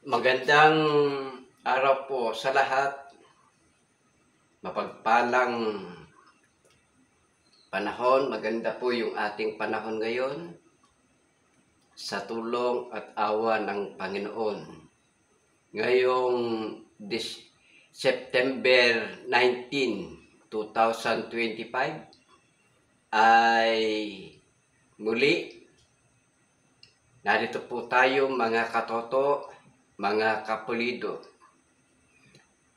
Magandang araw po sa lahat. Mapagpalang panahon. Maganda po yung ating panahon ngayon sa tulong at awa ng Panginoon. Ngayong September 19, 2025 ay muli narito po tayo mga katoto, mga kapulido.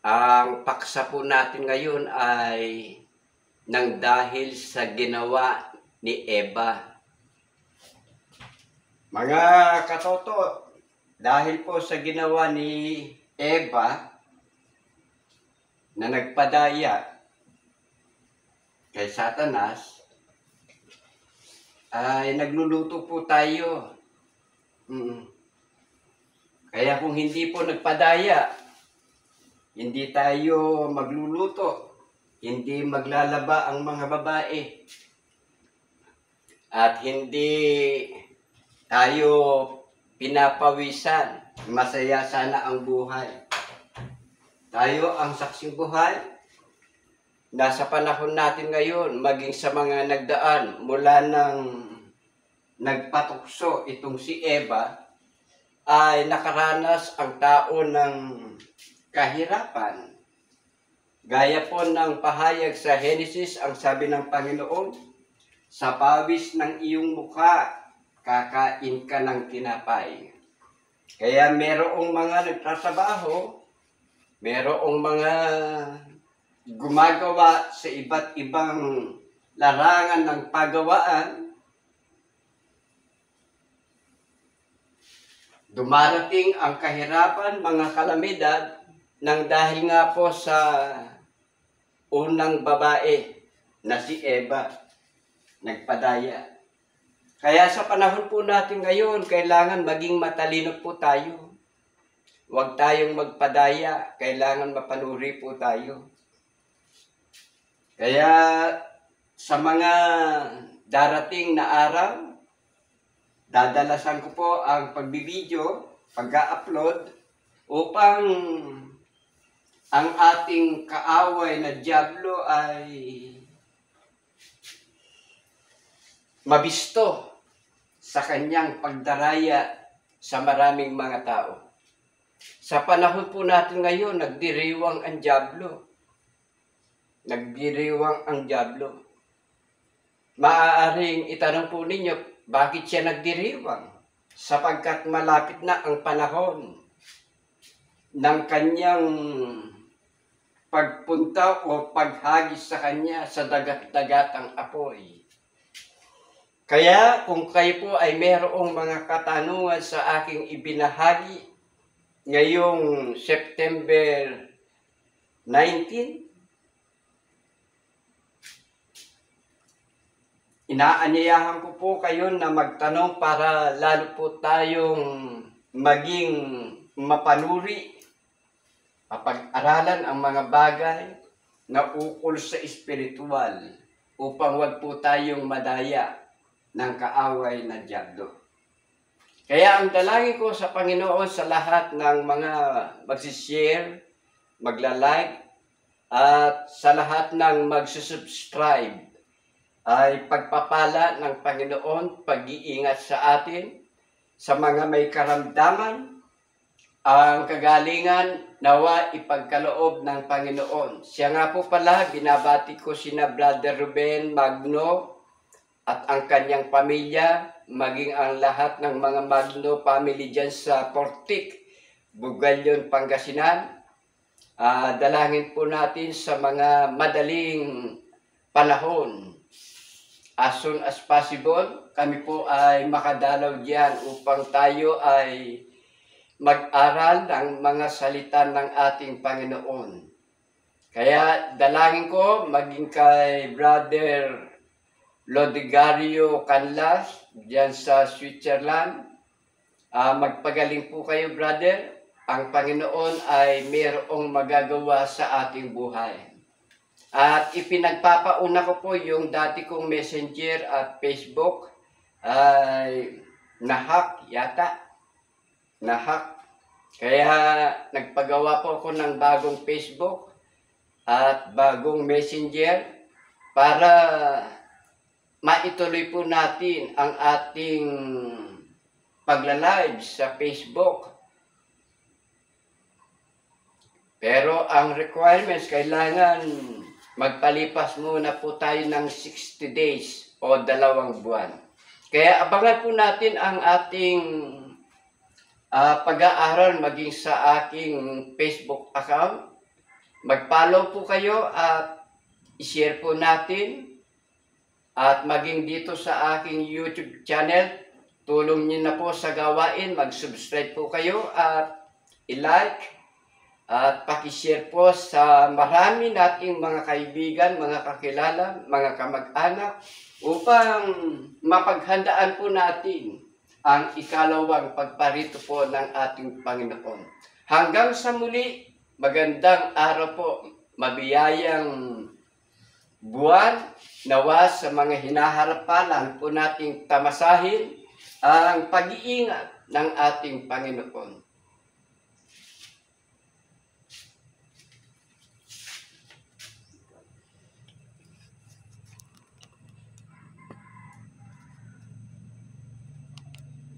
Ang paksa po natin ngayon ay nang dahil sa ginawa ni Eva. Mga katoto, dahil po sa ginawa ni Eva na nagpadaya kay Satanas, ay nagluluto po tayo. Kaya kung hindi po nagpadaya, hindi tayo magluluto, hindi maglalaba ang mga babae, at hindi tayo pinapawisan, masaya sana ang buhay. Tayo ang saksing buhay. Nasa panahon natin ngayon, maging sa mga nagdaan mula nang nagpatukso itong si Eva, ay nakaranas ang tao ng kahirapan. Gaya po ng pahayag sa Genesis, ang sabi ng Panginoon, sa pawis ng iyong mukha, kakain ka ng tinapay. Kaya merong mga nagtatrabaho, merong mga gumagawa sa iba't ibang larangan ng paggawaan. Dumarating ang kahirapan, mga kalamidad, nang dahil nga po sa unang babae na si Eva, nagpadaya. Kaya sa panahon po natin ngayon, kailangan maging matalino po tayo. Huwag tayong magpadaya, kailangan mapanuri po tayo. Kaya sa mga darating na araw, dadalasan ko po ang pagbibideo, pag-upload, upang ang ating kaaway na dyablo ay mabisto sa kanyang pagdaraya sa maraming mga tao. Sa panahon po natin ngayon, nagdiriwang ang dyablo. Nagdiriwang ang dyablo. Maaaring itanong po ninyo, bakit siya nagdiriwang? Sapagkat malapit na ang panahon ng kanyang pagpunta o paghagis sa kanya sa dagat-dagatang apoy. Kaya kung kayo po ay mayroong mga katanungan sa aking ibinahagi ngayong September 19, inaanyayahan ko po kayo na magtanong para lalo po tayong maging mapanuri, mapag-aralan ang mga bagay na ukol sa espiritual upang wag po tayong madaya ng kaaway na dyablo. Kaya ang dalangin ko sa Panginoon sa lahat ng mga magsishare, magla-like, at sa lahat ng magsusubscribe, ay pagpapala ng Panginoon, pag-iingat sa atin, sa mga may karamdaman, ang kagalingan nawa ipagkaloob ng Panginoon. Siya nga po pala, binabati ko sina Brother Ruben Magno at ang kanyang pamilya, maging ang lahat ng mga Magno family dyan sa Portik, Bugalyon, Pangasinan. Dalangin po natin sa mga madaling panahon. As soon as possible, kami po ay makadalaw diyan upang tayo ay mag-aral ng mga salita ng ating Panginoon. Kaya dalangin ko maging kay Brother Lodigario Canlas diyan sa Switzerland. Magpagaling po kayo, brother. Ang Panginoon ay mayroong magagawa sa ating buhay. At ipinagpapauna ko po yung dati kong Messenger at Facebook ay nahack yata. Nahack. Kaya nagpagawa po ako ng bagong Facebook at bagong Messenger para maituloy po natin ang ating pagla-live sa Facebook. Pero ang requirements, kailangan magpalipas muna po tayo ng 60 days o 2 buwan. Kaya abangan po natin ang ating pag-aaral maging sa aking Facebook account. Mag-follow po kayo at i-share po natin. At maging dito sa aking YouTube channel, tulong niyo na po sa gawain. Mag-subscribe po kayo at i-like. At pakishare po sa marami nating mga kaibigan, mga kakilala, mga kamag-anak upang mapaghandaan po natin ang ikalawang pagparito po ng ating Panginoon. Hanggang sa muli, magandang araw po, mabiyayang buwan, nawa sa mga hinaharap pa lang po nating tamasahin ang pag-iingat ng ating Panginoon.